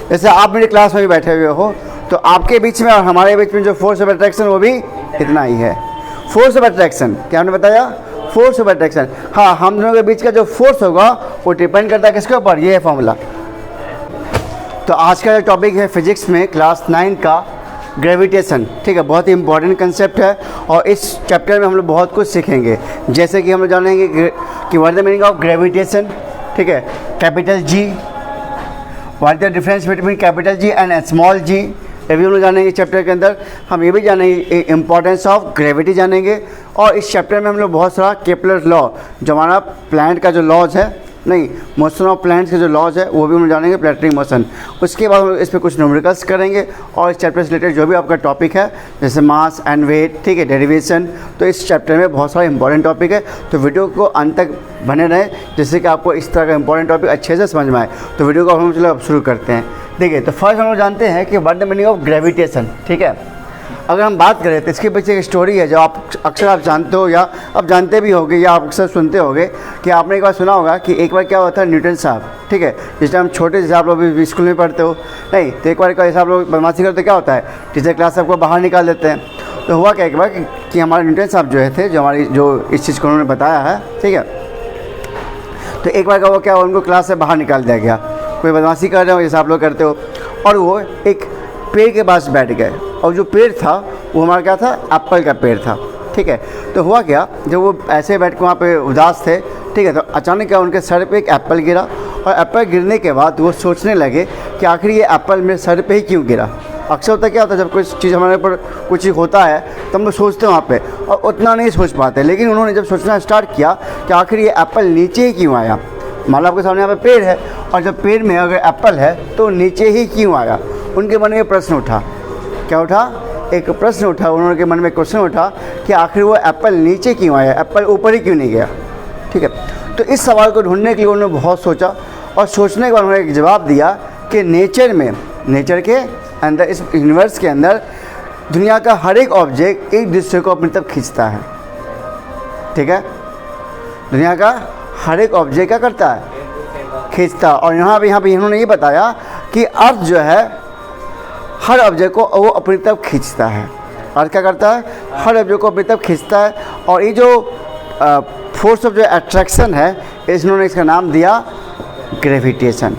जैसे आप मेरी क्लास में भी बैठे हुए हो, तो आपके बीच में और हमारे बीच में जो फोर्स ऑफ अट्रैक्शन वो भी इतना ही है। फोर्स ऑफ अट्रैक्शन क्या हमने बताया? Force of attraction. हाँ, हम दोनों के बीच का जो फोर्स होगा वो डिपेंड करता है किसके ऊपर? ये है फॉर्मूला। तो आज का जो टॉपिक है फिजिक्स में क्लास 9 का ग्रेविटेशन, ठीक है, बहुत ही इंपॉर्टेंट कंसेप्ट है और इस चैप्टर में हम लोग बहुत कुछ सीखेंगे। जैसे कि हम लोग जानेंगे कि what is the meaning of gravitation, ठीक है, capital G, what is the difference between capital G and small G, ये भी हम लोग जानेंगे चैप्टर के अंदर। हम ये भी जानेंगे इम्पॉर्टेंस ऑफ ग्रेविटी जानेंगे, और इस चैप्टर में हम लोग बहुत सारा केपलर लॉ, जो हमारा प्लैनेट का जो लॉज है, नहीं, मोशन ऑफ प्लैनेट्स के जो लॉज है वो भी हम जानेंगे, प्लैनेटरी मोशन। उसके बाद हम इस पर कुछ न्यूमेरिकल्स करेंगे और इस चैप्टर से रिलेटेड जो भी आपका टॉपिक है जैसे मास एंड वेट, ठीक है, डेरिवेशन, तो इस चैप्टर में बहुत सारा इंपॉर्टेंट टॉपिक है। तो वीडियो को अंत तक बने रहें जिससे कि आपको इस तरह का इंपॉर्टेंट टॉपिक अच्छे से समझ में आए। तो वीडियो को हम चलो अब शुरू करते हैं। देखिए, तो फर्स्ट हम लोग जानते हैं कि what the meaning of gravitation, ठीक है। अगर हम बात करें तो इसके पीछे एक स्टोरी है जो आप अक्सर आप जानते हो या आप जानते भी होगे या आप अक्सर सुनते होगे कि आपने एक बार सुना होगा कि एक बार क्या हुआ था, न्यूटन साहब, ठीक है, जिस टाइम छोटे जैसे आप लोग भी स्कूल में पढ़ते हो, नहीं तो एक बार जैसे आप लोग बदमाशी करते क्या होता है, टीचर क्लास सबको बाहर निकाल देते हैं। तो हुआ क्या एक बार कि हमारे न्यूटन साहब जो थे, जो हमारी जो इस चीज़ को उन्होंने बताया है, ठीक है, तो एक बार का वो क्या, उनको क्लास से बाहर निकाल दिया गया, कोई बदमाशी कर रहे हो जैसे आप लोग करते हो, और वो एक पेड़ के पास बैठ गए, और जो पेड़ था वो हमारा क्या था, एप्पल का पेड़ था, ठीक है। तो हुआ क्या, जब वो ऐसे बैठ के वहाँ पे उदास थे, ठीक है, तो अचानक क्या उनके सर पे एक एप्पल गिरा, और एप्पल गिरने के बाद वो सोचने लगे कि आखिर ये एप्पल मेरे सर पे ही क्यों गिरा। अक्सर होता क्या होता है, जब कोई चीज़ हमारे ऊपर कुछ होता है तो हम लोग सोचते हैं वहाँ पे और उतना नहीं सोच पाते, लेकिन उन्होंने जब सोचना स्टार्ट किया कि आखिर ये एप्पल नीचे ही क्यों आया। मान लो आपके सामने यहाँ पे पेड़ है और जब पेड़ में अगर एप्पल है तो नीचे ही क्यों आया। उनके मन में प्रश्न उठा, क्या उठा, एक प्रश्न उठा, उन्होंने मन में क्वेश्चन उठा कि आखिर वो एप्पल नीचे क्यों आया, एप्पल ऊपर ही क्यों नहीं गया, ठीक है। तो इस सवाल को ढूंढने के लिए उन्होंने बहुत सोचा और सोचने के बाद उन्होंने एक जवाब दिया कि नेचर में, नेचर के अंदर, इस यूनिवर्स के अंदर दुनिया का हर एक ऑब्जेक्ट एक दूसरे को अपनी तरफ खींचता है, ठीक है। दुनिया का हर एक ऑब्जेक्ट क्या करता है, खींचता। और यहाँ पे इन्होंने ये बताया कि अर्थ जो है हर ऑब्जेक्ट को वो अपनी तरफ खींचता है। अर्थ क्या करता है, हर ऑब्जेक्ट को अपनी तरफ खींचता है। और ये जो फोर्स ऑफ जो अट्रैक्शन है, इन्होंने इसका नाम दिया ग्रेविटेशन,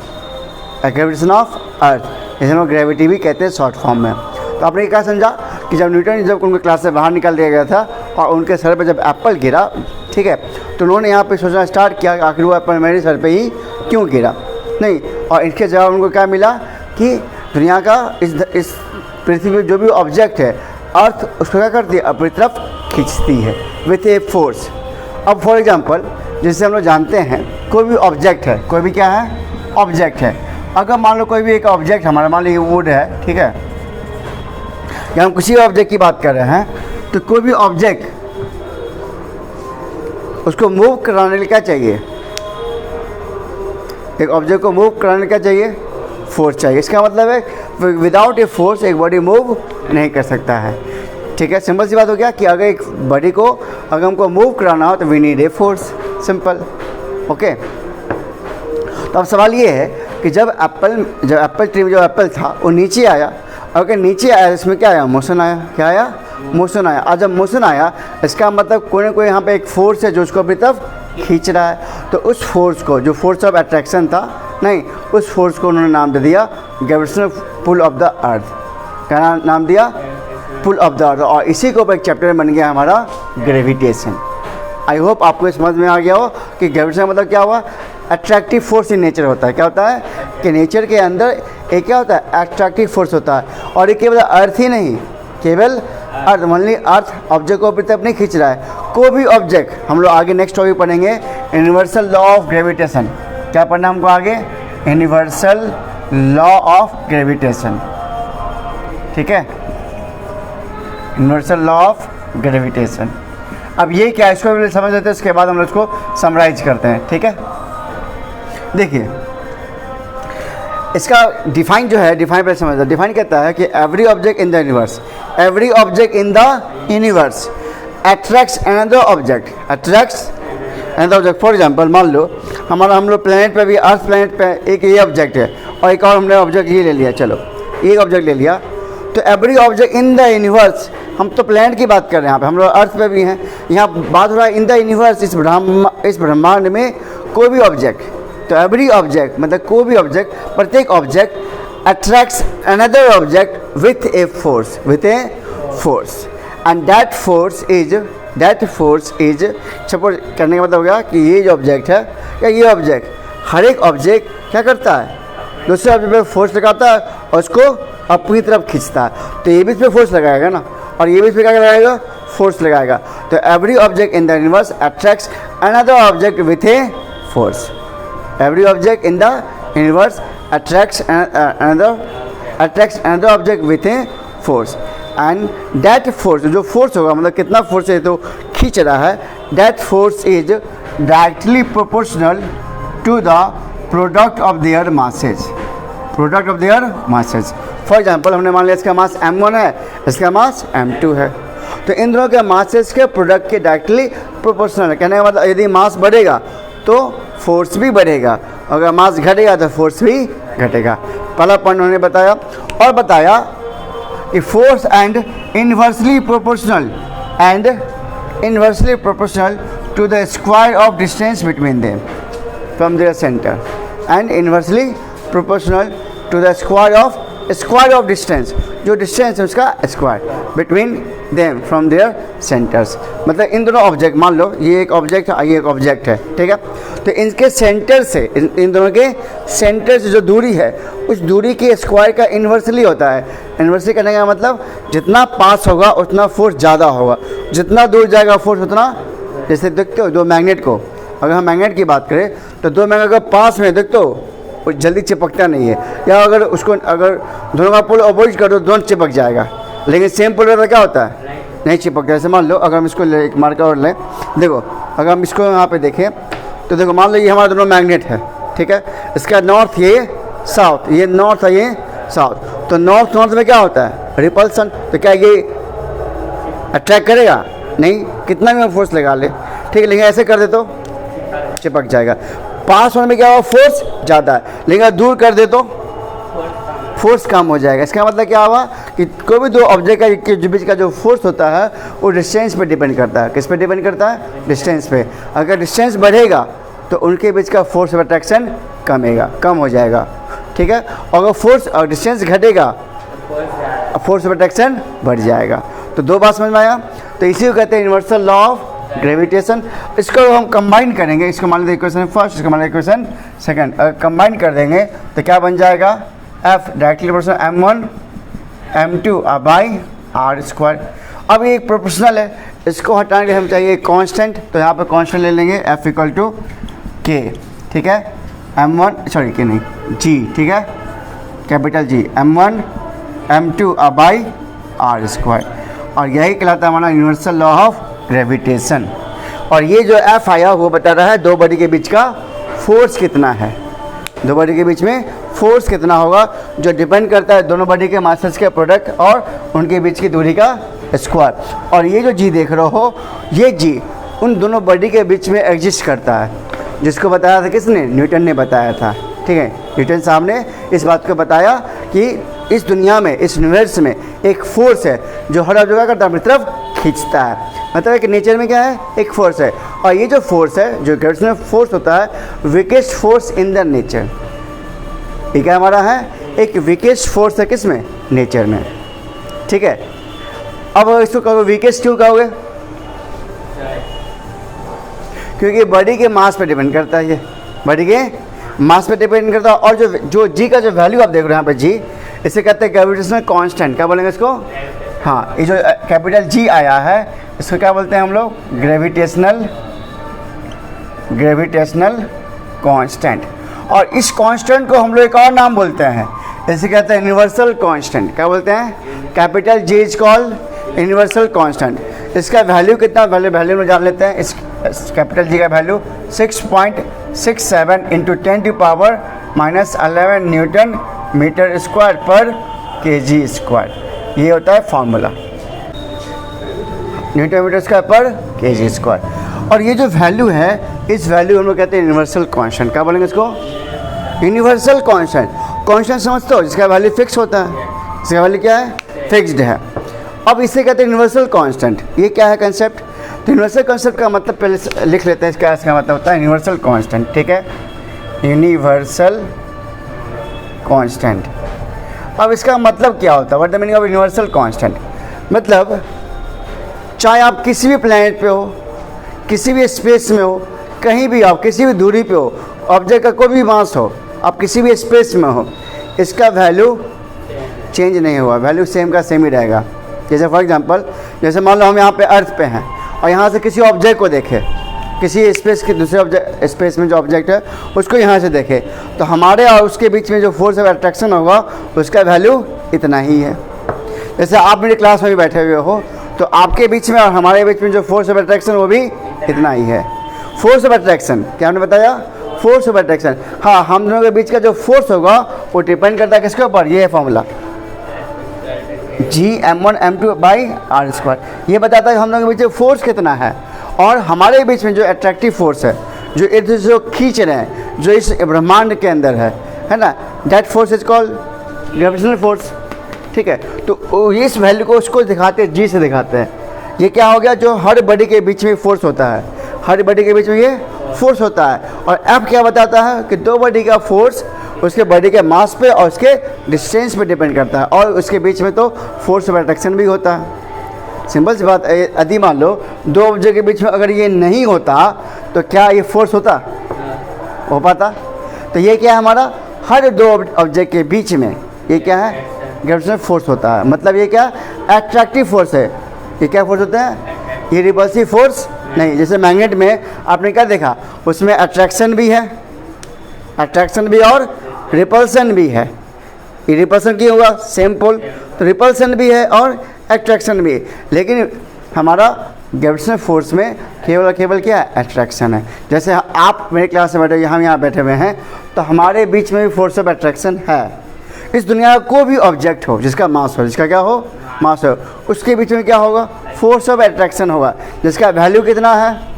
ग्रेविटेशन ऑफ अर्थ, जिसे ग्रेविटी भी कहते हैं शॉर्ट फॉर्म में। तो आपने क्या समझा कि जब न्यूटन जब उनको क्लास से बाहर निकाल दिया गया था और उनके सर पर जब एप्पल गिरा, ठीक है, तो उन्होंने यहाँ पे सोचना स्टार्ट किया कि आखिर वो एप्पल मेरे सर पे ही क्यों गिरा, नहीं। और इसके जवाब उनको क्या मिला कि दुनिया का इस पृथ्वी में जो भी ऑब्जेक्ट है, अर्थ उसको क्या करती है, अपनी तरफ खींचती है विथ ए फोर्स। अब फॉर एग्जांपल जैसे हम लोग जानते हैं कोई भी ऑब्जेक्ट है, कोई भी क्या है, ऑब्जेक्ट है। अगर मान लो कोई भी एक ऑब्जेक्ट हमारा, मान लो ये वुड है, ठीक है, या हम किसी ऑब्जेक्ट की बात कर रहे हैं, तो कोई भी ऑब्जेक्ट उसको मूव कराने के लिए क्या चाहिए, एक ऑब्जेक्ट को मूव कराने क्या चाहिए, फोर्स चाहिए। इसका मतलब है विदाउट ए फोर्स एक बॉडी मूव नहीं कर सकता है, ठीक है। सिंपल सी बात हो गया कि अगर एक बॉडी को अगर हमको मूव कराना हो तो we need a force, simple, okay. तो अब सवाल ये है कि जब एप्पल ट्री में जो एप्पल था वो नीचे आया, अगर नीचे आया इसमें क्या आया, मोशन आया, क्या आया, मोशन आया। और जब मोशन आया इसका मतलब कोई ना कोई यहाँ पे एक फोर्स है जो उसको अपनी तरफ खींच रहा है। तो उस फोर्स को, जो फोर्स ऑफ अट्रैक्शन था, नहीं, उस फोर्स को उन्होंने नाम दे दिया gravitational pull of the earth. क्या नाम दिया, पुल ऑफ द अर्थ। और इसी के ऊपर एक चैप्टर बन गया हमारा ग्रेविटेशन। आई होप आपको समझ में आ गया हो कि ग्रेविटेशन मतलब क्या हुआ, अट्रैक्टिव फोर्स इन नेचर होता है। क्या होता है कि नेचर के अंदर एक क्या होता है, अट्रैक्टिव फोर्स होता है। और ये केवल अर्थ ही नहीं, केवल अर्थ, ओनली अर्थ ऑब्जेक्ट को अपनी तरफ नहीं खींच रहा है, कोई भी ऑब्जेक्ट। हम लोग आगे नेक्स्ट टॉपिक पढ़ेंगे यूनिवर्सल लॉ ऑफ ग्रेविटेशन। क्या पढ़ना हमको आगे, यूनिवर्सल लॉ ऑफ ग्रेविटेशन, ठीक है, यूनिवर्सल लॉ ऑफ ग्रेविटेशन। अब ये क्या, इसको भी समझ लेते हैं, उसके बाद हम लोग इसको समराइज करते हैं, ठीक है। देखिए इसका डिफाइन जो है, डिफाइन पहले समझ लो। डिफाइन कहता है कि every object in the universe, every object in the universe attracts another object, attracts another object. For example मान लो हम लोग प्लेनेट पे भी, अर्थ प्लेनेट पे एक ये ऑब्जेक्ट है और एक और हमने ऑब्जेक्ट ये ले लिया, चलो एक ऑब्जेक्ट ले लिया। तो every object in the universe, हम तो प्लैनेट की बात कर रहे हैं यहाँ पे, हम लोग अर्थ पे भी हैं, यहाँ बात हो रहा है इन द यूनिवर्स, इस ब्रह्मांड में कोई भी ऑब्जेक्ट, तो एवरी ऑब्जेक्ट मतलब कोई भी ऑब्जेक्ट, प्रत्येक object attracts another object with a force, and that force is suppose करने का मतलब हो गया कि ये जो ऑब्जेक्ट है या ये ऑब्जेक्ट, हर एक ऑब्जेक्ट क्या करता है, दूसरे ऑब्जेक्ट पे फोर्स लगाता है और उसको अपनी तरफ खींचता है। तो ये भी इस पर फोर्स लगाएगा ना, और ये भी इस पर क्या लगाएगा, फोर्स लगाएगा। तो every object in the universe attracts another object with a force, every object in the universe attracts another object with a force, and that force, जो फोर्स होगा मतलब कितना फोर्स है तो खींच रहा है, that force is directly proportional to the product of their masses, for example हमने मान लिया इसका मास m1 है, इसका मास m2 है, तो इन दोनों के मासेज के प्रोडक्ट के डायरेक्टली प्रोपोर्शनल है। कहने का मतलब यदि मास बढ़ेगा तो फोर्स भी बढ़ेगा, अगर मास घटेगा तो फोर्स भी घटेगा। पहला पॉइंट उन्होंने बताया, और बताया कि force and inversely proportional to the square of distance between them from their center, and inversely proportional to the square of distance, जो डिस्टेंस है उसका square, between them from their centers. मतलब इन दोनों ऑब्जेक्ट, मान लो ये एक ऑब्जेक्ट है, ये एक ऑब्जेक्ट है, ठीक है, तो इनके सेंटर से, इन दोनों के सेंटर से जो दूरी है उस दूरी के स्क्वायर का इन्वर्सली होता है। इन्वर्सली करने का मतलब जितना पास होगा उतना फोर्स ज़्यादा होगा, जितना दूर जाएगा फोर्स उतना, जैसे देखते हो दो मैग्नेट को, अगर हम मैग्नेट की बात करें तो दो मैग्नेट अगर पास में देखते हो वो जल्दी चिपकता नहीं है, या अगर उसको अगर दोनों का पोल अपोजिट कर दो दोनों चिपक जाएगा, लेकिन सेम पोल पर क्या होता है, नहीं चिपकता। जैसे मान लो अगर हम इसको एक मार्कर और लें, देखो अगर हम इसको यहाँ पे देखें तो देखो मान लो ये हमारा दोनों मैग्नेट है, ठीक है, इसका नॉर्थ ये साउथ, ये नॉर्थ है ये साउथ, तो नॉर्थ में क्या होता है, रिपल्सन, तो क्या ये अट्रैक्ट करेगा नहीं, कितना भी हम फोर्स लगा ले, ठीक है, लेकिन ऐसे कर दे तो चिपक जाएगा। पास होने में क्या होगा, फोर्स ज़्यादा है, लेकिन दूर कर दे तो फोर्स कम हो जाएगा। इसका मतलब क्या हुआ कि कोई भी दो ऑब्जेक्ट के बीच का जो फोर्स होता है वो डिस्टेंस पे डिपेंड करता है। किस पे डिपेंड करता है, डिस्टेंस पे। अगर डिस्टेंस बढ़ेगा तो उनके बीच का फोर्स ऑफ अट्रैक्शन कम हो जाएगा, ठीक है, अगर फोर्स और डिस्टेंस घटेगा फोर्स ऑफ अट्रैक्शन बढ़ जाएगा। तो दो बात समझ में आया। तो इसी को कहते हैं यूनिवर्सल लॉ ऑफ ग्रेविटेशन। इसको हम कंबाइन करेंगे, इसको मान लीजिए इक्वेशन फर्स्ट, इसको मान लीजिए इक्वेशन सेकंड, अगर कंबाइन कर देंगे तो क्या बन जाएगा, F directly proportional m1 m2 by R square. अब ये एक प्रोपोर्शनल है, इसको हटाने के लिए हम चाहिए कांस्टेंट, तो यहाँ पर कांस्टेंट ले लेंगे F इक्वल टू K, ठीक है, m1 सॉरी K नहीं G, ठीक है, capital G m1 m2 by R square. और यही कहलाता है हमारा यूनिवर्सल लॉ ऑफ ग्रेविटेशन। और ये जो F आया वो बता रहा है दो बॉडी के बीच का फोर्स कितना है, दो बॉडी के बीच में फोर्स कितना होगा, जो डिपेंड करता है दोनों बॉडी के मासेस के प्रोडक्ट और उनके बीच की दूरी का स्क्वायर। और ये जो जी देख रहे हो, ये जी उन दोनों बॉडी के बीच में एग्जिस्ट करता है, जिसको बताया था किसने, न्यूटन ने बताया था, ठीक है, न्यूटन साहब ने इस बात को बताया कि इस दुनिया में, इस यूनिवर्स में एक फोर्स है जो हर जगह करता है, अपनी तरफ खींचता है। मतलब कि नेचर में क्या है, एक फोर्स है, और ये जो फोर्स है, जो ग्रेविटेशनल फोर्स होता है, weakest force in the nature. ये क्या हमारा है, एक वीकेस्ट फोर्स है किसमें, नेचर में, ठीक है। अब इसको कहोगे वीकेस्ट क्यों कहोगे, क्योंकि बॉडी के मास पे डिपेंड करता है, ये बॉडी के मास पे डिपेंड करता है। और जो जी का जो वैल्यू आप देख रहे हो यहाँ पे जी, इसे कहते हैं ग्रेविटेशनल कांस्टेंट। क्या बोलेंगे इसको, हाँ, ये जो कैपिटल जी आया है इसको क्या बोलते हैं हम लोग, ग्रेविटेशनल कांस्टेंट। और इस कांस्टेंट को हम लोग एक और नाम बोलते हैं, इसे कहते हैं यूनिवर्सल कांस्टेंट। क्या बोलते हैं, capital G is called universal constant. इसका वैल्यू कितना, वैल्यू में जान लेते हैं। इस कैपिटल जी का value 6.67 into 10⁻⁻11 newton metre square पर kg स्क्वायर, ये होता है फॉर्मूला, न्यूटन मीटर स्क्वायर पर kg स्क्वायर। और ये जो वैल्यू है, इस वैल्यू हम लोग कहते हैं यूनिवर्सल कांस्टेंट। क्या बोलेंगे इसको, यूनिवर्सल कांस्टेंट। कांस्टेंट समझते हो, जिसका वैल्यू फिक्स होता है, जिसका वैल्यू क्या है, फिक्स्ड है। अब इसे कहते हैं यूनिवर्सल कांस्टेंट। ये क्या है कंसेप्ट? तो यूनिवर्सल कांस्टेंट का मतलब पहले लिख लेते हैं, इसका मतलब होता है यूनिवर्सल कांस्टेंट। ठीक है, यूनिवर्सल कांस्टेंट। अब इसका मतलब क्या होता है, what the meaning of universal constant? मतलब चाहे आप किसी भी प्लैनेट पे हो, किसी भी स्पेस में हो, कहीं भी आप किसी भी दूरी पे हो, ऑब्जेक्ट का कोई भी मास हो, आप किसी भी स्पेस में हो, इसका वैल्यू चेंज नहीं हुआ, वैल्यू सेम का सेम ही रहेगा। जैसे फॉर एग्जांपल, जैसे मान लो हम यहाँ पे अर्थ पे हैं और यहाँ से किसी ऑब्जेक्ट को देखें, किसी स्पेस के दूसरे ऑब्जेक्ट, स्पेस में जो ऑब्जेक्ट है उसको यहाँ से देखें, तो हमारे और उसके बीच में जो फोर्स ऑफ अट्रैक्शन होगा उसका वैल्यू इतना ही है। जैसे आप मेरे क्लास में भी बैठे हुए हो, तो आपके बीच में और हमारे बीच में जो फोर्स ऑफ अट्रैक्शन वो भी इतना ही है। फोर्स ऑफ अट्रैक्शन क्या हमने बताया? Force of attraction. हाँ, हम दोनों के बीच का जो फोर्स होगा वो डिपेंड करता है किसके ऊपर? ये है फॉर्मूला G m1m2/r²। ये बताता है कि हम लोगों के बीच में फोर्स कितना है, और हमारे बीच में जो अट्रैक्टिव फोर्स है, जो इधर जो खींच रहे हैं, जो इस ब्रह्मांड के अंदर है ना, that force is called gravitational force. ठीक है, तो इस वैल्यू को उसको दिखाते हैं, जी से दिखाते हैं। ये क्या हो गया? जो हर बॉडी के बीच में फोर्स होता है, हर बॉडी के बीच में ये फोर्स होता है। और एफ क्या बताता है कि दो बॉडी का फोर्स उसके बॉडी के मास पे और उसके डिस्टेंस पे डिपेंड करता है, और उसके बीच में तो फोर्स ऑफ अट्रैक्शन भी होता है। सिंपल सी बात, यदि मान लो दो ऑब्जेक्ट के बीच में अगर ये नहीं होता तो क्या ये फोर्स होता? हो पाता? तो ये क्या है हमारा? हर दो ऑब्जेक्ट के बीच में ये क्या है? ग्रेविटेशनल फोर्स होता है। मतलब ये क्या? अट्रैक्टिव फोर्स है। ये क्या फोर्स होता है? ये रिपल्सिव फोर्स नहीं। जैसे मैग्नेट में आपने क्या देखा, उसमें अट्रैक्शन भी है, अट्रैक्शन भी और रिपल्सन भी है। ये रिपल्सन क्यों हुआ? सेम पोल, तो रिपल्सन भी है और अट्रैक्शन भी है। लेकिन हमारा ग्रेविटेशनल फोर्स में केवल क्या है? अट्रैक्शन है। जैसे आप मेरे क्लास में बैठे हुए, हम यहाँ बैठे हुए हैं, तो हमारे बीच में भी फोर्स ऑफ अट्रैक्शन है। इस दुनिया का कोई भी ऑब्जेक्ट हो जिसका मास हो, जिसका क्या हो? मास हो, उसके बीच में क्या होगा? फोर्स ऑफ अट्रैक्शन होगा, जिसका वैल्यू कितना है?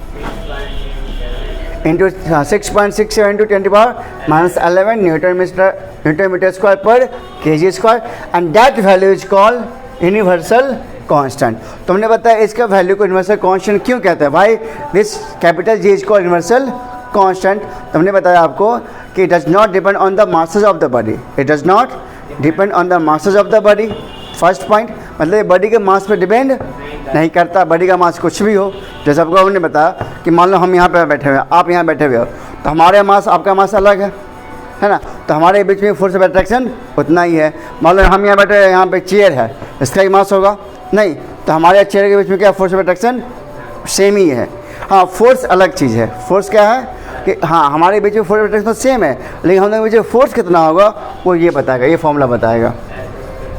इंटू 6.67 × 10⁻11 न्यूटन मीटर स्क्वायर पर kg², and that value is called universal constant. तो हमने बताया इसका वैल्यू को यूनिवर्सल कांस्टेंट क्यों कहते हैं। भाई this capital G is called universal constant. तो हमने बताया आपको कि it does not depend on the masses of the body, it does not depend on the masses of the body. First point, मतलब बॉडी के मास पे डिपेंड नहीं करता। बॉडी का मास कुछ भी हो, जैसे आपको हमने बताया कि मान लो हम यहाँ पे बैठे हुए हैं, आप यहाँ बैठे हुए हो, तो हमारे मास आपका मास अलग है ना, तो हमारे बीच में फोर्स ऑफ अट्रैक्शन उतना ही है। मान लो हम यहाँ बैठे हैं, यहाँ पे चेयर है, इसका ही मास होगा नहीं, तो हमारे चेयर के बीच में क्या फोर्स ऑफ अट्रैक्शन? सेम ही है। हाँ, फोर्स अलग चीज़ है। फोर्स क्या है कि हाँ हमारे बीच में फोर्स ऑफ अट्रैक्शन सेम है, लेकिन हम लोगों के बीच में फोर्स कितना होगा वो ये बताएगा, ये फॉर्मूला बताएगा।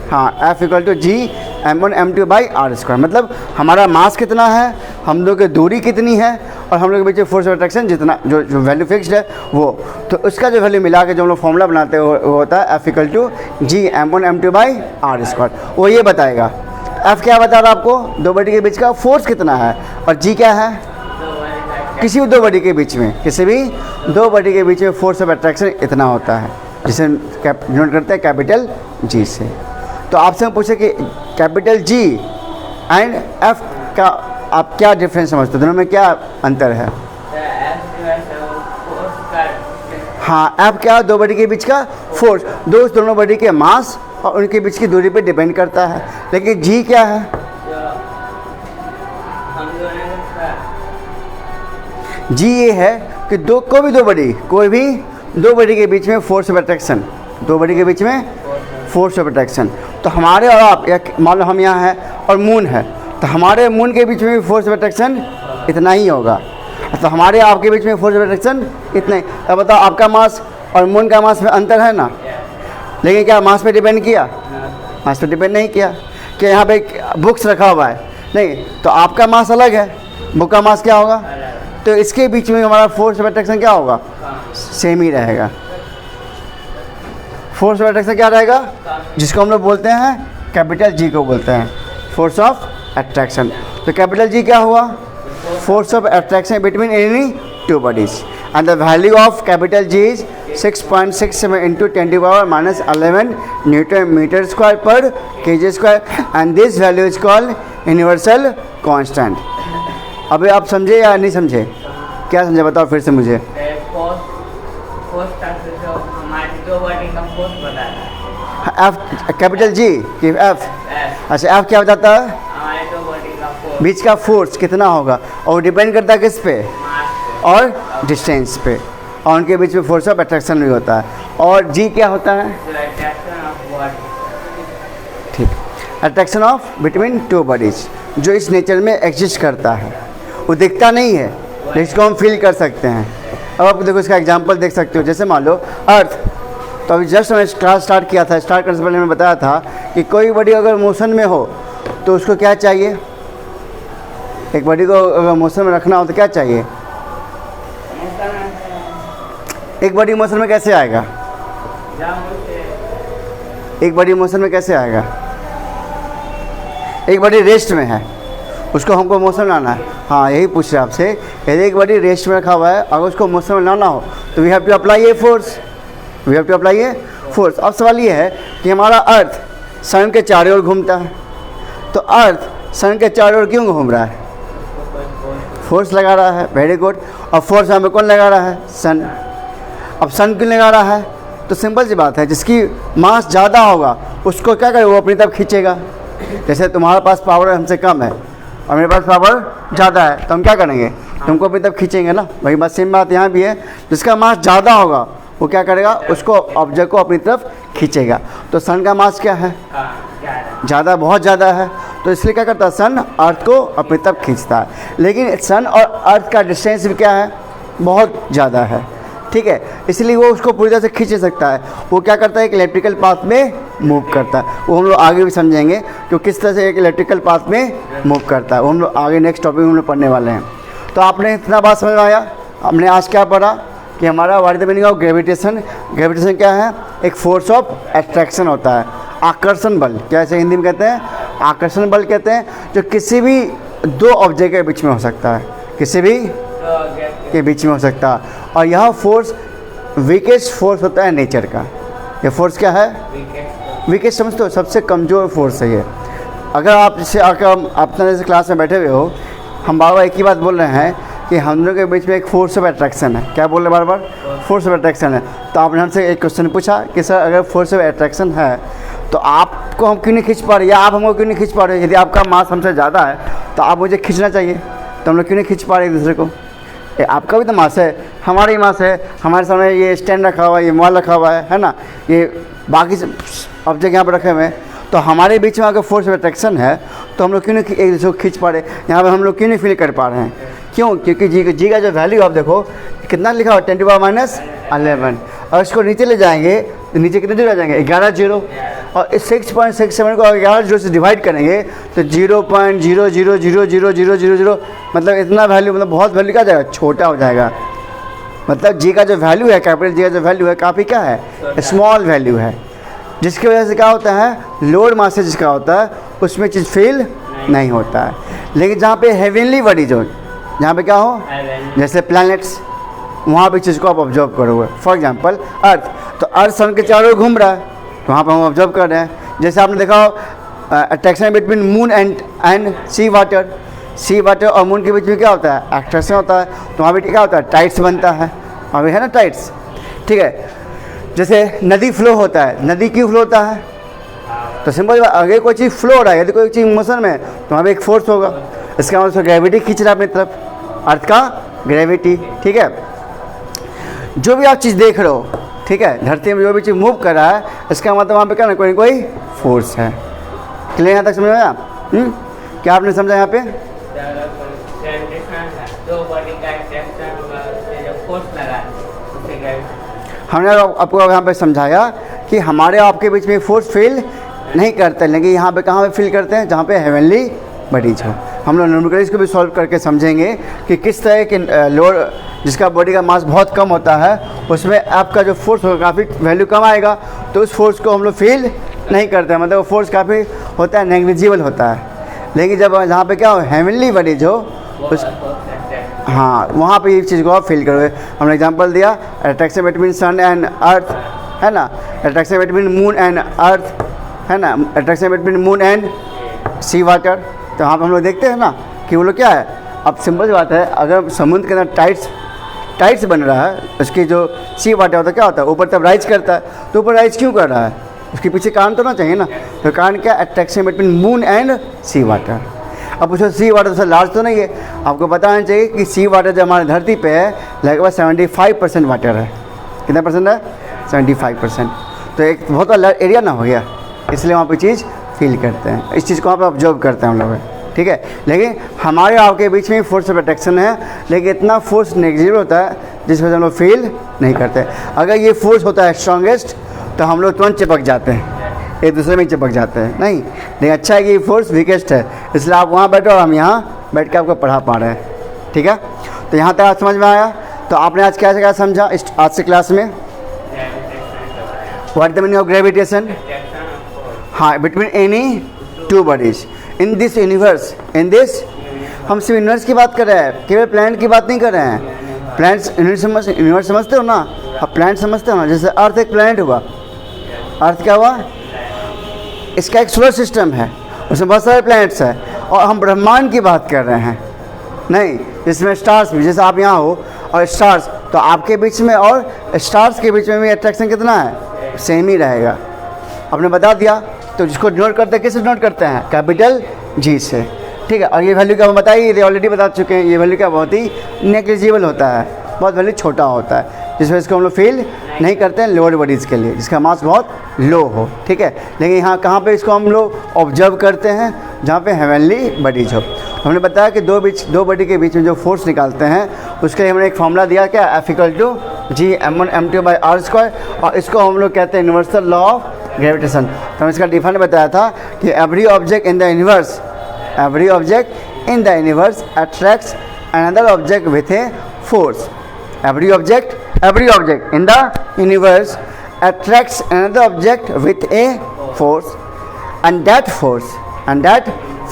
हाँ, F = G m1m2/r²। मतलब हमारा मास कितना है, हम लोग की दूरी कितनी है, और हम लोग के बीच में फोर्स ऑफ अट्रैक्शन जितना, जो वैल्यू फिक्स्ड है वो, तो उसका जो वैल्यू मिला के जो हम लोग फॉर्मूला बनाते हैं वो होता है F = G m1m2/r²। वो ये बताएगा। F क्या बता रहा है आपको? दो बॉडी के बीच का फोर्स कितना है, और G क्या है? किसी भी दो बॉडी के बीच में, किसी भी दो बॉडी के बीच में फोर्स ऑफ अट्रैक्शन इतना होता है, जिसे नोट करते हैं कैपिटल G से। तो आपसे हम पूछे कि कैपिटल G एंड F का आप क्या डिफरेंस समझते हो, दोनों में क्या अंतर है? हाँ, F क्या? दो बॉडी के बीच का फोर्स, दोनों बॉडी के मास और उनके बीच की दूरी पे डिपेंड करता है। लेकिन G क्या है? G ये है कि कोई भी दो बॉडी के बीच में फोर्स ऑफ अट्रैक्शन, दो बॉडी के बीच में फोर्स ऑफ अट्रैक्शन। तो हमारे और आप, या मान लो हम यहाँ हैं और मून है, तो हमारे मून के बीच में भी फोर्स ऑफ अट्रैक्शन इतना ही होगा। तो हमारे आपके बीच में फोर्स ऑफ अट्रैक्शन इतना ही। अब बताओ, आपका मास और मून का मास में अंतर है ना, लेकिन क्या मास पे डिपेंड किया? मास पे डिपेंड नहीं किया। क्या यहाँ पे बुक्स रखा हुआ है? नहीं, तो आपका मास अलग है, बुक का मास क्या होगा? तो इसके बीच में हमारा फोर्स ऑफ अट्रैक्शन क्या होगा? सेम ही रहेगा। फोर्स ऑफ अट्रैक्शन क्या रहेगा? जिसको हम लोग बोलते हैं कैपिटल G को बोलते हैं फोर्स ऑफ अट्रैक्शन। तो कैपिटल G क्या हुआ? Force of attraction between any two bodies. and the value of capital G is 6.67 into 10 to the power minus 11 Newton meter square per kg square and this value is called universal constant. अभी आप समझे या नहीं समझे? क्या समझे बताओ फिर से मुझे. F कैपिटल G कि F. अच्छा F क्या बताता है? बीच का फोर्स कितना होगा और डिपेंड करता है किस पे और डिस्टेंस पे और उनके बीच में फोर्स ऑफ अट्रैक्शन भी होता है. और जी क्या होता है? ठीक, attraction of between two bodies जो इस नेचर में एग्जिस्ट करता है. वो दिखता नहीं है लेकिन इसको हम फील कर सकते हैं. अब आप देखो इसका एग्जांपल देख सकते हो. जैसे मान लो अर्थ. तो अभी जस्ट मैंने क्लास स्टार्ट किया था. स्टार्ट करने से पहले मैंने बताया था कि कोई बॉडी अगर मोशन में हो तो उसको क्या चाहिए? एक बॉडी को अगर मोशन में रखना हो तो क्या चाहिए? एक बॉडी मोशन में कैसे आएगा? एक बॉडी मोशन में कैसे आएगा? एक बॉडी रेस्ट में है उसको हमको मोशन में लाना है. हाँ यही पूछ रहे आपसे. यदि एक बॉडी रेस्ट में रखा हुआ है अगर उसको मोशन में लाना हो तो we have to apply a force. We have to apply a force. अब सवाल ये है कि हमारा अर्थ सन के चारों ओर घूमता है तो अर्थ सन के चारों ओर क्यों घूम रहा है? फोर्स लगा रहा है. Very good. और फोर्स हमें कौन लगा रहा है? सन. अब सन क्यों लगा रहा है? तो सिंपल सी बात है जिसकी मास ज़्यादा होगा उसको क्या करे वो अपनी तरफ खींचेगा. जैसे तुम्हारे पास पावर हमसे कम है और मेरे पास पावर ज़्यादा है तो हम क्या करेंगे? तुमको अपनी तरफ खींचेंगे ना. वही बात सेम बात यहाँ भी है. जिसका मास ज़्यादा होगा वो क्या करेगा? उसको ऑब्जेक्ट को अपनी तरफ खींचेगा. तो सन का मास क्या है? ज़्यादा, बहुत ज़्यादा है. तो इसलिए क्या करता है? सन अर्थ को अपनी तरफ खींचता है. लेकिन सन और अर्थ का डिस्टेंस भी क्या है? बहुत ज़्यादा है. ठीक है, इसलिए वो उसको पूरी तरह से खींच सकता है. वो क्या करता है? एक इलेक्ट्रिकल पाथ में मूव करता है. वो हम लोग आगे भी समझेंगे कि किस तरह से एक इलेक्ट्रिकल पाथ में मूव करता है. वो हम लोग आगे नेक्स्ट टॉपिक में हम लोग पढ़ने वाले हैं. तो आपने इतना बात समझ आया. हमने आज क्या पढ़ा कि हमारा what is the meaning of gravitation. Gravitation क्या है? एक फोर्स ऑफ अट्रैक्शन होता है. आकर्षण बल, क्या ऐसे हिंदी में कहते हैं? आकर्षण बल कहते हैं. जो किसी भी दो ऑब्जेक्ट के बीच में हो सकता है. किसी भी के बीच में हो सकता है. और यह फोर्स वीकेस्ट फोर्स होता है नेचर का. ये फोर्स क्या है? वीकेस्ट समझते हो? सबसे कमज़ोर फोर्स है ये. अगर आप जैसे आकर अपना जैसे क्लास में बैठे हुए हो हम बार बार एक ही बात बोल रहे हैं कि हम लोग के बीच में एक फोर्स ऑफ अट्रैक्शन है. क्या बोल रहे हैं बार बार? फोर्स ऑफ अट्रैक्शन है. तो आपने हमसे एक क्वेश्चन पूछा कि सर अगर फोर्स ऑफ अट्रैक्शन है तो आपको हम क्यों नहीं खींच पा रहे या आप हमको क्यों नहीं खींच पा रहे? यदि आपका मास हमसे ज़्यादा है तो आप मुझे खींचना चाहिए. तो हम लोग क्यों नहीं खींच पा रहे एक दूसरे को? आपका भी तो मास है, हमारा ही मास है. हमारे सामने ये स्टैंड रखा हुआ है, ये मोबाइल रखा हुआ है ना, ये बाकी ऑब्जेक्ट यहाँ पर रखे हुए हैं. तो हमारे बीच में अगर फोर्स ऑफ अट्रैक्शन है तो हम लोग क्यों नहीं एक दूसरे को खींच पा रहे? यहाँ पर हम लोग क्यों नहीं फील कर पा रहे हैं? क्यों? क्योंकि जी का जो वैल्यू आप देखो कितना लिखा हो 10 to the power -11. और इसको नीचे ले जाएंगे तो नीचे कितने जीरो आ जाएंगे? 11 जीरो. और इस 6.67 को 11 जीरो से डिवाइड करेंगे तो 0.000000 मतलब इतना वैल्यू, मतलब बहुत वैल्यू क्या जाएगा? छोटा हो जाएगा. मतलब जी का जो वैल्यू है, कैपिटल जी का जो वैल्यू है काफ़ी क्या है? स्मॉल वैल्यू है. जिसकी वजह से क्या होता है? लोड मास जिसका होता है उसमें चीज़ फील नहीं होता है. लेकिन जहाँ पे हेवनली बॉडीज हो, जहाँ पे क्या हो जैसे प्लैनेट्स, वहाँ पे चीज़ को आप ऑब्जर्व करोगे. फॉर एग्जांपल अर्थ. तो अर्थ सन के चारों ओर घूम रहा है तो वहाँ पर हम ऑब्जर्व कर रहे हैं. जैसे आपने देखा हो attraction between moon and sea water. Sea water और मून के बीच में क्या होता है? अट्रैक्शन होता है. तो वहाँ पर क्या होता है? टाइड्स बनता है. वहाँ पर है ना टाइड्स. ठीक है. जैसे नदी फ्लो होता है. नदी क्यों फ्लो होता है? तो सिंपल बात, अगर कोई चीज़ फ्लो हो रहा है, यदि कोई चीज़ मोशन में है तो वहाँ पर एक फोर्स होगा. इसका मतलब ग्रेविटी खींच रहा है अपनी तरफ, अर्थ का ग्रेविटी. ठीक है. जो भी आप चीज़ देख रहे हो, ठीक है, धरती में जो भी चीज़ मूव कर रहा है इसका मतलब वहाँ पे क्या ना कोई फोर्स है. क्लियर यहाँ तक समझ में आया? क्या आपने समझा यहाँ पे? हमने आपको यहाँ पे समझाया कि हमारे आपके बीच में फोर्स फील नहीं करते, लेकिन यहाँ पे कहाँ पे फील करते हैं? जहाँ पे हेवनली बॉडीज हो. हम लोग न्यूमेरिकल्स को भी सॉल्व करके समझेंगे कि किस तरह के लोड जिसका बॉडी का मास बहुत कम होता है उसमें आपका जो फोर्स होगा काफ़ी वैल्यू कम आएगा. तो उस फोर्स को हम लोग फील नहीं करते हैं, मतलब वो फोर्स काफ़ी होता है, नेग्लिजिबल होता है. लेकिन जब जहाँ पे क्या हो हेवनली बॉडीज हो उस हाँ, वहाँ पे इस चीज़ को आप फील करोगे। हमने एग्जांपल दिया attraction between sun and earth, है ना, attraction between moon and earth, है ना, attraction between moon and sea water. तो वहाँ पर हम लोग देखते हैं ना कि वो लोग क्या है, अब सिंपल सी बात है, अगर समुद्र के अंदर टाइट्स बन रहा है, उसकी जो सी वाटर होता है क्या होता है, ऊपर तब राइज करता है, तो ऊपर राइज क्यों कर रहा है, उसके पीछे कारण तो ना चाहिए ना। तो कारण क्या, attraction between moon and sea water. अब पूछो सी वाटर से लार्ज तो नहीं है, आपको पता होना चाहिए कि सी वाटर जो हमारी धरती पे है लगभग 75% वाटर है। कितना परसेंट है, 75%। तो एक बहुत बड़ा एरिया ना हो गया, इसलिए वहाँ पे चीज़ फील करते हैं, इस चीज़ को वहाँ पे ऑब्जर्व करते हैं हम लोग, ठीक है। लेकिन हमारे आपके बीच में फोर्स ऑफ अट्रैक्शन है, लेकिन इतना फोर्स नेगेटिव होता है जिस वजह से हम लोग फील नहीं करते। अगर ये फोर्स होता है स्ट्रॉन्गेस्ट तो हम लोग तुरंत चिपक जाते हैं, एक दूसरे में चिपक जाते हैं, नहीं। लेकिन अच्छा है कि ये फोर्स वीकेस्ट है, इसलिए आप वहाँ बैठो और हम यहाँ बैठ के आपको पढ़ा पा रहे हैं, ठीक है। तो यहाँ तक आप समझ में आया। तो आपने आज क्या समझा आज से क्लास में, what is the meaning of gravitation, हाँ, between any two bodies in this universe, in this, हम सिर्फ यूनिवर्स की बात कर रहे हैं, केवल प्लैनेट की बात नहीं कर रहे हैं। प्लैनेट्स यूनिवर्स समझते हो ना, आप प्लैनेट समझते हो ना, जैसे अर्थ एक प्लैनेट हुआ, अर्थ क्या हुआ, इसका एक सोलर सिस्टम है, उसमें बहुत सारे प्लैनेट्स हैं, और हम ब्रह्मांड की बात कर रहे हैं, नहीं, जिसमें स्टार्स भी, जैसे आप यहाँ हो और स्टार्स, तो आपके बीच में और स्टार्स के बीच में भी अट्रैक्शन कितना है, सेम ही रहेगा। आपने बता दिया। तो जिसको नोट करते हैं, किससे नोट करते हैं, कैपिटल जी से, ठीक है। और ये वैल्यू क्या बताइए, ऑलरेडी बता चुके हैं, ये वैल्यू क्या बहुत ही नेग्लिजिबल होता है, बहुत वैल्यू छोटा होता है, जिस वजह से हम लोग फील नहीं करते हैं लोअर बॉडीज़ के लिए, जिसका मास बहुत लो हो, ठीक है। लेकिन यहाँ कहाँ पे इसको हम लोग ऑब्जर्व करते हैं, जहाँ पे हेवनली बॉडीज हो। हमने बताया कि दो बॉडी के बीच में जो फोर्स निकालते हैं, उसके लिए हमने एक फॉर्मूला दिया, क्या, F = G m1m2/r², और इसको हम लोग कहते हैं यूनिवर्सल लॉ ऑफ ग्रेविटेशन। तो हमने इसका डिफाइन बताया था कि every object in the universe attracts another object with a force. Every object in the universe attracts another object with a force, and that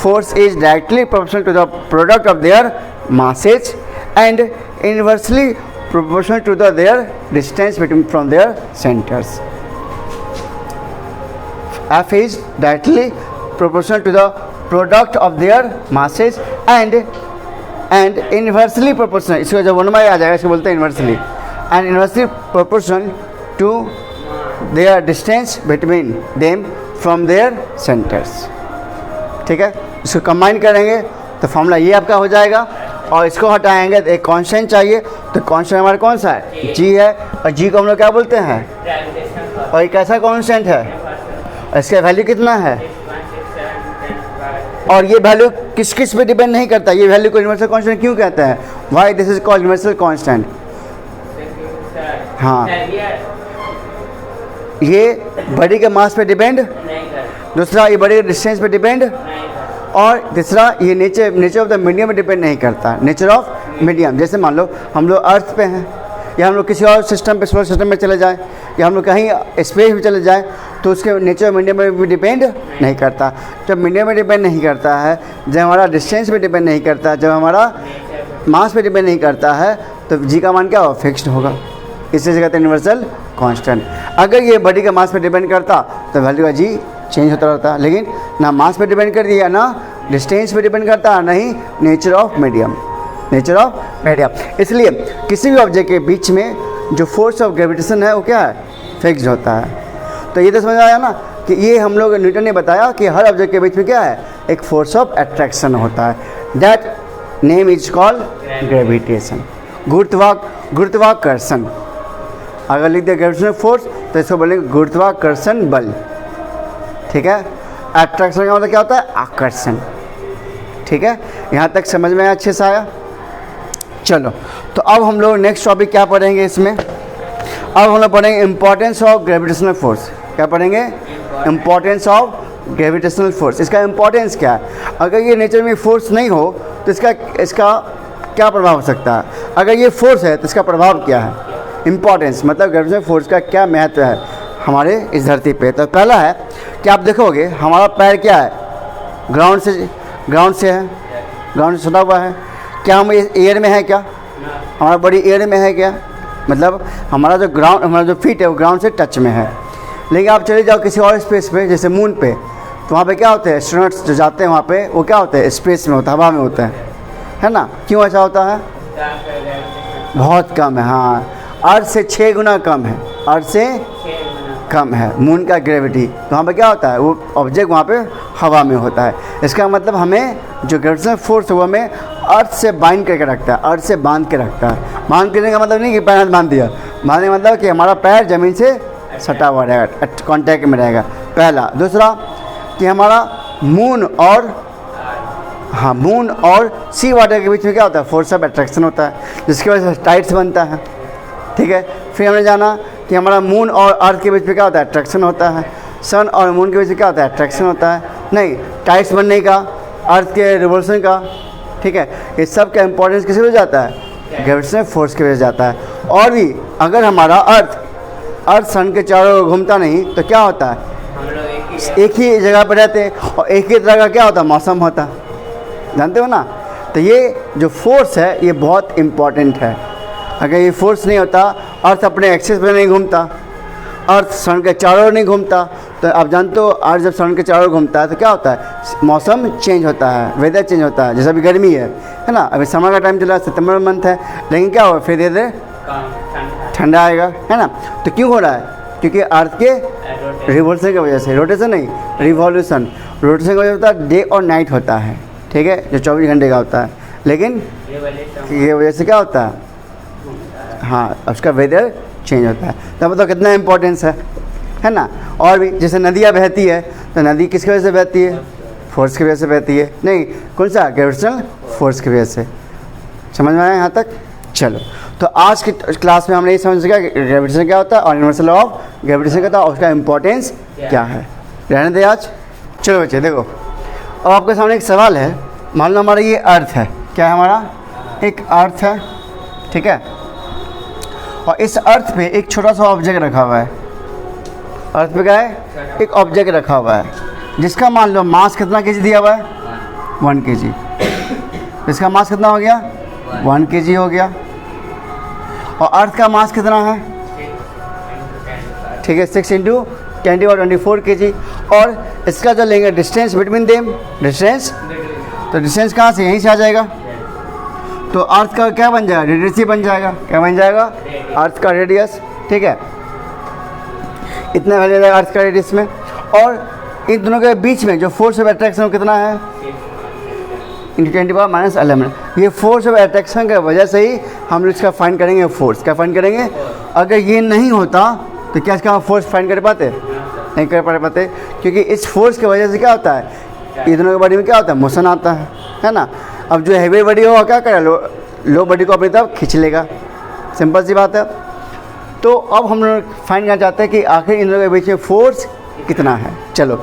force is directly proportional to the product of their masses and inversely proportional to their distance from their centers. F is directly proportional to the product of their masses and inversely proportional, इसको जब one में आ जाएगा इसको बोलते हैं inversely, and inversely proportional to their distance between them from their centers, ठीक है। इसको कंबाइन करेंगे तो फॉर्मूला ये आपका हो जाएगा, और इसको हटाएंगे तो एक कांस्टेंट चाहिए, तो कांस्टेंट हमारा कौन सा है, जी है, और जी को हम लोग क्या बोलते हैं, और एक ऐसा कांस्टेंट है, इसका वैल्यू कितना है, और ये वैल्यू किस पे डिपेंड नहीं करता, ये वैल्यू को यूनिवर्सल कांस्टेंट क्यों कहते हैं, why this is called universal constant. हाँ, ये बॉडी के मास पे डिपेंड, दूसरा ये बॉडी के डिस्टेंस पे डिपेंड, और तीसरा ये नेचर ऑफ द मीडियम पे डिपेंड नहीं करता, नेचर ऑफ मीडियम। जैसे मान लो हम लोग अर्थ पे हैं, या हम लोग किसी और सिस्टम पे, सोलर सिस्टम में चले जाएं, या हम लोग कहीं स्पेस में चले जाएं, तो उसके नेचर ऑफ मीडियम में भी डिपेंड नहीं करता। जब मीडियम में डिपेंड नहीं करता है, जब हमारा डिस्टेंस पे डिपेंड नहीं करता, जब हमारा मास पे डिपेंड नहीं करता है, तो जी का मान क्या होगा, फिक्स्ड होगा, इससे कहते हैं यूनिवर्सल कांस्टेंट। अगर ये बॉडी के मास पे डिपेंड करता तो वैल्यू का जी चेंज होता रहता, लेकिन ना मास पे डिपेंड कर दिया, ना डिस्टेंस पे डिपेंड करता, ना ही नेचर ऑफ मीडियम, इसलिए किसी भी ऑब्जेक्ट के बीच में जो फोर्स ऑफ ग्रेविटेशन है वो क्या है, फिक्स्ड होता है। तो ये तो समझ आया ना कि ये हम लोग न्यूटन ने बताया कि हर ऑब्जेक्ट के बीच में क्या है, एक फोर्स ऑफ अट्रैक्शन होता है, that name is called gravitation, गुरुत्वाकर्षण। अगर लिख दिया ग्रेविटेशनल फोर्स तो इसको बोलेंगे गुरुत्वाकर्षण बल, ठीक है। अट्रैक्शन का मतलब क्या होता है, आकर्षण, ठीक है। यहाँ तक समझ में अच्छे से आया। चलो, तो अब हम लोग नेक्स्ट टॉपिक क्या पढ़ेंगे इसमें, अब हम लोग पढ़ेंगे इम्पोर्टेंस ऑफ ग्रेविटेशनल फोर्स। क्या पढ़ेंगे, इम्पोर्टेंस ऑफ ग्रेविटेशनल फोर्स। इसका इम्पोर्टेंस क्या है, अगर ये नेचर में फोर्स नहीं हो तो इसका क्या प्रभाव हो सकता है, अगर ये फोर्स है तो इसका प्रभाव क्या है। इम्पोर्टेंस मतलब ग्रेविटेशनल फोर्स का क्या महत्व है हमारे इस धरती पे। तो पहला है कि आप देखोगे हमारा पैर क्या है, ग्राउंड से है, ग्राउंड से सटा हुआ है, क्या हम एयर में है क्या? हमारा बॉडी एयर में है क्या? मतलब हमारा जो फीट है वो ग्राउंड से टच में है। लेकिन आप चले जाओ किसी और स्पेस पे, जैसे मून पे, तो वहाँ पे क्या होते हैं, एस्ट्रोनॉट्स जो जाते हैं वहाँ पे, वो क्या होते हैं, स्पेस में होता है, हवा में होता है ना? क्यों ऐसा होता है? बहुत कम है। हाँ, अर्थ से 6 गुना कम है, अर्थ से कम है मून का ग्रेविटी। तो वहाँ पे क्या होता है, वो ऑब्जेक्ट वहाँ पे हवा में होता है। इसका मतलब हमें जो ग्रेविटेशनल फोर्स है वो हमें अर्थ से बाइंड करके रखता है, अर्थ से बांध के रखता है। बांध करने का मतलब नहीं कि पैर हाथ बांध दिया, बांधने का मतलब कि हमारा पैर ज़मीन से सटा हुआ रहेगा, कॉन्टैक्ट में रहेगा, पहला। दूसरा कि हमारा मून और सी वाटर के बीच में क्या होता है, फोर्स ऑफ अट्रैक्शन होता है, जिसकी वजह से टाइड्स बनता है। ठीक है, फिर हमने जाना कि हमारा मून और अर्थ के बीच में क्या होता है, अट्रैक्शन होता है। सन और मून के बीच में क्या होता है, अट्रैक्शन होता है। नहीं, टाइड्स बनने का, अर्थ के रिवोल्यूशन का। ठीक है, इस सब का इंपॉर्टेंस किस वजह जाता है, ग्रेविटेशनल फोर्स की वजह जाता है। और भी अगर हमारा अर्थ सन के चारों घूमता नहीं तो क्या होता है, एक ही जगह पर रहते हैं और एक ही तरह का क्या होता है, मौसम होता, जानते हो ना? तो ये जो फोर्स है ये बहुत इम्पॉर्टेंट है। अगर ये फोर्स नहीं होता, अर्थ अपने एक्सिस पर नहीं घूमता, अर्थ सन के चारों नहीं घूमता, तो आप जानते हो अर्थ जब सन के चारों घूमता है तो क्या होता है, मौसम चेंज होता है, वेदर चेंज होता है। जैसे अभी गर्मी है ना, अभी समर का टाइम चल रहा है, सितंबर मंथ है, लेकिन क्या होगा, फिर धीरे ठंडा आएगा, है ना? तो क्यों हो रहा है, क्योंकि अर्थ के रिवोल्यूशन की वजह से, रोटेशन नहीं, रिवॉल्यूशन, रोटेशन की वजह होता है, डे और नाइट होता है। ठीक है, जो 24 घंटे का होता है, लेकिन ये वजह से क्या होता है, हाँ, उसका वेदर चेंज होता है। तब तो कितना इम्पोर्टेंस है ना? और भी जैसे नदियाँ बहती है, तो नदी किसकी वजह से बहती है, फोर्स की वजह से बहती है। नहीं, कौन सा, ग्रेविटेशनल फोर्स की वजह से। समझ में आया यहाँ तक? चलो, तो आज की क्लास में हमने ये समझ सका कि ग्रेविटेशन क्या होता है और यूनिवर्सल लॉ ऑफ ग्रेविटेशन क्या होता है और उसका इम्पोर्टेंस क्या है। रहने दे आज। चलो बच्चे देखो, अब आपके सामने एक सवाल है। मान लो हमारा ये अर्थ है, क्या है हमारा, एक अर्थ है, ठीक है, और इस अर्थ पे एक छोटा सा ऑब्जेक्ट रखा हुआ है। अर्थ पे क्या है, एक ऑब्जेक्ट रखा हुआ है जिसका मान लो मास कितना केजी दिया हुआ है, 1 kg। इसका मास कितना हो गया, 1 kg हो गया। और अर्थ का मास कितना है, ठीक है, 6 × 10⁻24 kg। और इसका जो लेंगे डिस्टेंस बिटवीन देम, डिस्टेंस, तो डिस्टेंस कहाँ से, यहीं से आ जाएगा। तो अर्थ का क्या बन जाएगा, रेडियस ही बन जाएगा। क्या बन जाएगा, अर्थ का रेडियस। ठीक है, इतना वैल्यू जाएगा अर्थ का रेडियस में। और इन दोनों के बीच में जो फोर्स ऑफ अट्रैक्शन कितना है, × 10⁻11। ये फोर्स ऑफ अट्रैक्शन की वजह से ही हम लोग इसका फाइंड करेंगे, फोर्स क्या फाइंड करेंगे। अगर ये नहीं होता तो क्या इसका फाइंड फाइंड कर पाते, नहीं कर पाते, क्योंकि इस फोर्स की वजह से क्या होता है, ये दोनों के बॉडी में क्या होता है, मोशन आता है ना। अब जो हैवी बॉडी हो क्या करे, लो बॉडी को अपनी तरफ खींच लेगा, सिंपल सी बात है। तो अब हम लोग फाइंड करना चाहते हैं कि आखिर इन लोगों के बीच में फोर्स कितना है। चलो,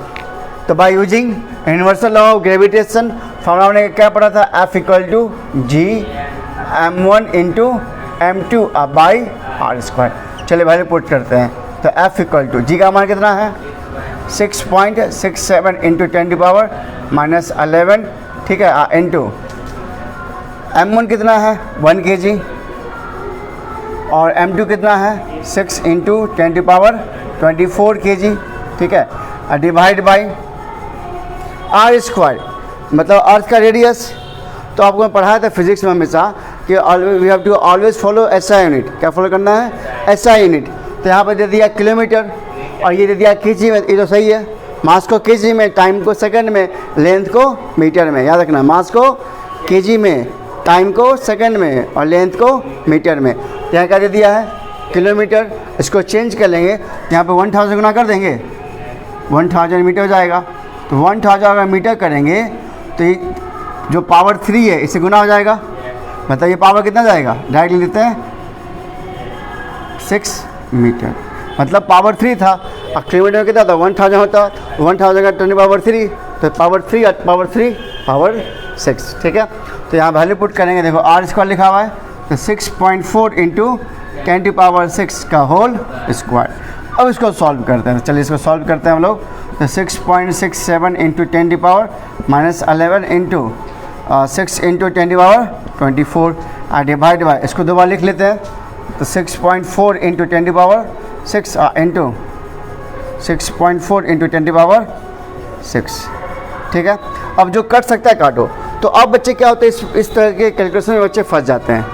तो by using universal law of gravitation formula हमने क्या पढ़ा था, F = G(m1 × m2/r²). चलिए वैल्यू पुट करते हैं। तो F = G का मान कितना है, 6.67 × 10⁻11, ठीक है, इंटू m1 कितना है, 1 kg, और m2 कितना है, 6 × 10⁻24 kg, ठीक है, डिवाइड बाई r², मतलब अर्थ का रेडियस। तो आपको मैं पढ़ाया था फिजिक्स में हमेशा कि we have to always follow SI unit. क्या फॉलो करना है, SI यूनिट। तो यहाँ पर दे दिया किलोमीटर और ये दे दिया kg में, ये तो सही है। मास को kg में, टाइम को सेकंड में, लेंथ को मीटर में। याद रखना, मास को kg में, टाइम को सेकंड में और लेंथ को मीटर में। यहाँ क्या दे दिया है, किलोमीटर। इसको चेंज कर लेंगे, यहाँ पे 1000 गुना कर देंगे, 1000 मीटर हो जाएगा। तो 1000 अगर मीटर करेंगे तो ये जो पावर 3 है इससे गुना हो जाएगा, मतलब ये पावर कितना जाएगा, डायरेक्ट लिख देते हैं 6 मीटर, मतलब पावर 3 था। और किलोमीटर कितना था, 1000 होता, 1000 का 10⁻3, तो पावर 6, ठीक है। तो यहाँ वैल्यू पुट करेंगे, देखो r² लिखा हुआ है, तो 6.4 × 10⁻6 का होल स्क्वायर। अब इसको सॉल्व करते हैं, चलिए इसको सॉल्व करते हैं हम लोग। तो 6.67 × 10⁻11 इंटू 6 × 10⁻⁴ 24 डिवाइड बाय, इसको दो बार लिख लेते हैं, तो 6.4 इंटू 10⁻6 इंटू 6.4 इंटू 10⁻6, ठीक है। अब जो कट सकता है काटो। तो अब बच्चे क्या होते हैं, इस तरह के कैलकुलेशन में बच्चे फंस जाते हैं।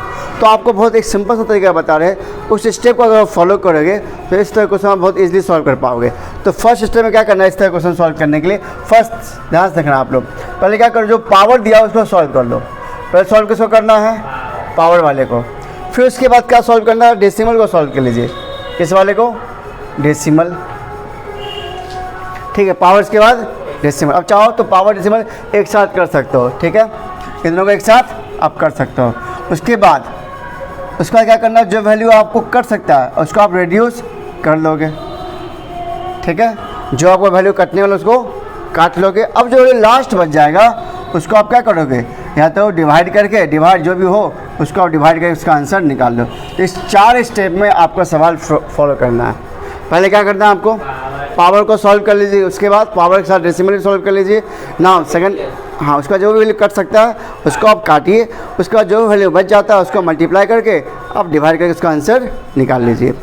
तो आपको बहुत एक सिंपल सा तरीका बता रहे हैं, उस स्टेप को अगर आप फॉलो करोगे तो इस तरह क्वेश्चन आप बहुत इजीली सॉल्व कर पाओगे। तो फर्स्ट स्टेप में क्या करना है, इस तरह क्वेश्चन सॉल्व करने के लिए फर्स्ट ध्यान से देखना आप लोग, पहले क्या करो, जो पावर दिया उसको सॉल्व कर लो। पहले सॉल्व किसको करना है, पावर वाले को। फिर उसके बाद क्या सॉल्व करना है, डेसिमल को सॉल्व कर लीजिए। किस वाले को, डेसिमल, ठीक है। पावर्स के बाद डेसिमल। अब चाहो तो पावर डेसिमल एक साथ कर सकते हो, ठीक है, इन दोनों को एक साथ आप कर सकते हो। उसके बाद क्या करना है, जो वैल्यू आपको कर सकता है उसको आप रिड्यूस कर लोगे, ठीक है। जो आपको वैल्यू कटने वाला उसको काट लोगे। अब जो लास्ट बच जाएगा उसको आप क्या करोगे, या तो डिवाइड करके, डिवाइड जो भी हो उसको आप डिवाइड करके उसका आंसर निकाल लो। तो इस 4 स्टेप में आपको सवाल फॉलो करना है। पहले क्या करना है आपको, पावर को सॉल्व कर लीजिए, उसके बाद पावर के साथ डेसिमल सॉल्व कर लीजिए। नाउ सेकंड, हाँ, उसका जो भी वैल्यू कट सकता है उसको आप काटिए, उसके बाद जो वैल्यू बच जाता है उसको मल्टीप्लाई करके आप डिवाइड करके उसका आंसर निकाल लीजिए,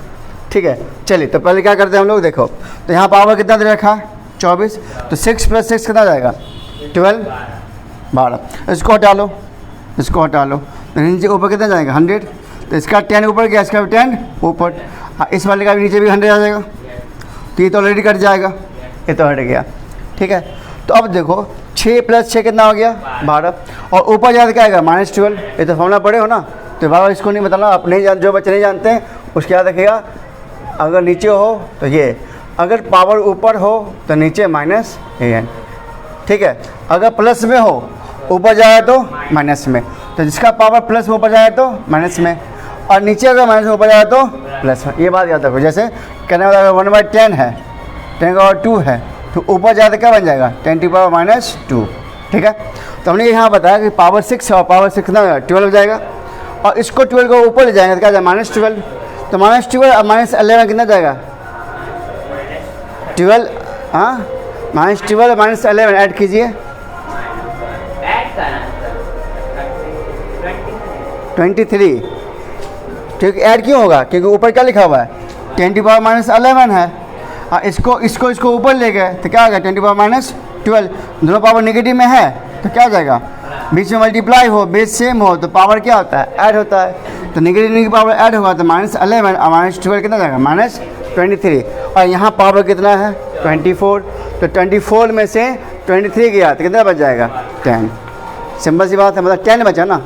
ठीक है। चलिए, तो पहले क्या करते हैं हम लोग, देखो तो यहाँ पावर कितना दे रखा है, 24, तो 6 + 6 कितना जाएगा, 12, 12। इसको हटा लो, इसको हटा लो, तो नीचे ऊपर कितना जाएगा, 100। तो इसका 10 ऊपर गया, इसका भी 10 ऊपर, इस वाले का भी नीचे भी 100 आ जाएगा। तो ये तो ऑलरेडी कट जाएगा, ये तो हट गया, ठीक है। तो अब देखो 6 + 6 कितना हो गया, 12, और ऊपर जाकर क्या आएगा, -12। ये तो फॉर्मूला पढ़े हो ना, तो बार इसको नहीं बताना, आप नहीं जान, जो बच्चे नहीं जानते हैं उसके याद रखिएगा। अगर नीचे हो तो ये, अगर पावर ऊपर हो तो नीचे -an, ठीक है। अगर प्लस में हो ऊपर जाए तो माइनस में, तो जिसका पावर प्लस में ऊपर जाए तो माइनस में, और नीचे अगर माइनस में ऊपर जाए तो प्लस में। ये बात याद रखो। जैसे कहने वाला अगर 1/10 है, 10⁻2 है, तो ऊपर जाए तो क्या बन जाएगा, 10⁻², ठीक है। तो हमने यहाँ बताया कि पावर 6 है और पावर 6 कितना 12 हो जाएगा, और इसको 12 को ऊपर ले जाएंगे तो क्या जाएगा, -12। तो -12 और -11 कितना जाएगा, 12, हाँ, -12 और -11 ऐड कीजिए, 23। ठीक, ऐड क्यों होगा, क्योंकि ऊपर क्या लिखा हुआ है, 10⁻11 है। इसको ऊपर ले गए तो क्या आ गया, 10⁻12। दोनों पावर नेगेटिव में है तो क्या आ जाएगा, बीच में मल्टीप्लाई हो, बेस सेम हो तो पावर क्या होता है, ऐड होता है। तो नेगेटिव की पावर ऐड होगा तो -11 और -12 कितना जाएगा, -23। और यहाँ पावर कितना है, 24। तो 24 में से 23 गया तो कितना बच जाएगा, 10। सिंपल सी बात है, मतलब 10 बचा ना,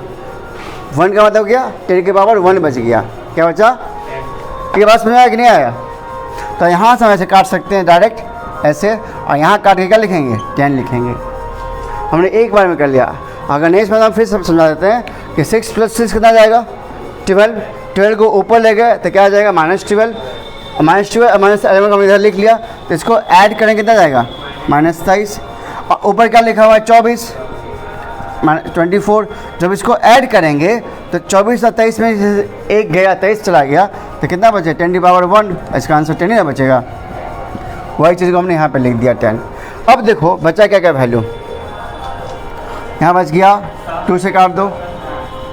1 का मतलब क्या, 10 की पावर 1 बच गया, क्या बचा। ये बात समझ आया कि नहीं आया। तो यहाँ से हम ऐसे काट सकते हैं डायरेक्ट ऐसे, और यहाँ काट के क्या लिखेंगे, 10 लिखेंगे। हमने एक बार में कर लिया। अगर नेक्स्ट में हम फिर सब समझा देते हैं कि 6 + 6 कितना जाएगा, 12। 12 को ऊपर ले गए तो क्या आ जाएगा, -12। -12 और -11 को इधर लिख लिया, तो इसको ऐड करेंगे कितना जाएगा, -23। और ऊपर क्या लिखा हुआ है, 24, 24। जब इसको ऐड करेंगे तो 24 और 23 में एक गया, 23 चला गया, तो कितना बचे, 10⁻1। इसका आंसर 10 ही ना बचेगा। वही चीज़ को हमने यहाँ पे लिख दिया 10। अब देखो बचा क्या क्या वैल्यू, यहाँ बच गया 2 से काट दो,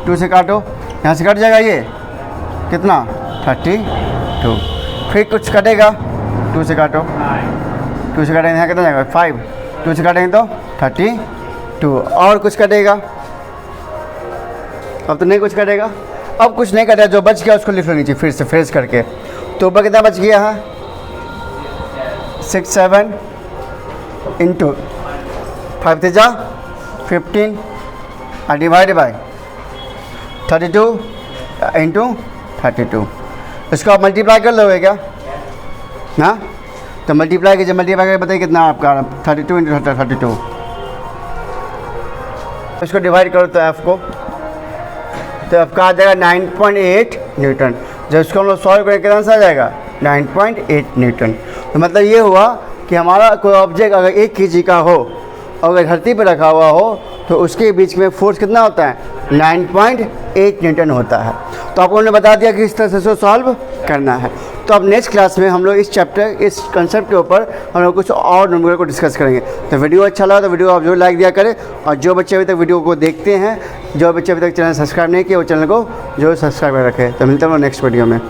2 से काटो, यहाँ से कट जाएगा ये कितना, 32। फिर कुछ कटेगा, 2 से काटो, 2 से काटेंगे यहाँ कितना जाएगा, 5। 2 से काटेंगे तो 32। और कुछ कटेगा, अब तो नहीं कुछ कटेगा। अब कुछ नहीं कटेगा, जो बच गया उसको लिख लो नीचे फिर से फ्रेश करके। तो ऊपर कितना बच गया है, 6 7 इंटू 5 × 15 और डिवाइड बाय 32 इंटू 32। इसको आप मल्टीप्लाई कर लोगे क्या, हाँ, तो मल्टीप्लाई कीजिए, मल्टीप्लाई करके बताइए कितना आपका 32 इंटू 32। इसको डिवाइड करो तो एफ को, तो एफ का आ जाएगा 9.8 न्यूटन। जब इसको हम लोग सॉल्व करेंगे कितना आंसर आ जाएगा, 9.8 न्यूटन। तो मतलब ये हुआ कि हमारा कोई ऑब्जेक्ट अगर एक केजी का हो और अगर धरती पर रखा हुआ हो तो उसके बीच में फोर्स कितना होता है, 9.8 न्यूटन होता है। तो आपको हमने बता दिया कि इस तरह से इसको सॉल्व करना है। तो अब नेक्स्ट क्लास में हम लोग इस चैप्टर, इस कंसेप्ट के ऊपर हम लोग कुछ और न्यूमेरिकल को डिस्कस करेंगे। तो वीडियो अच्छा लगा तो वीडियो आप जरूर लाइक दिया करें, और जो बच्चे अभी तक वीडियो को देखते हैं, जो बच्चे अभी तक चैनल सब्सक्राइब नहीं किए, वो चैनल को जरूर सब्सक्राइब कर रखें। तो मिलते हैं नेक्स्ट वीडियो में।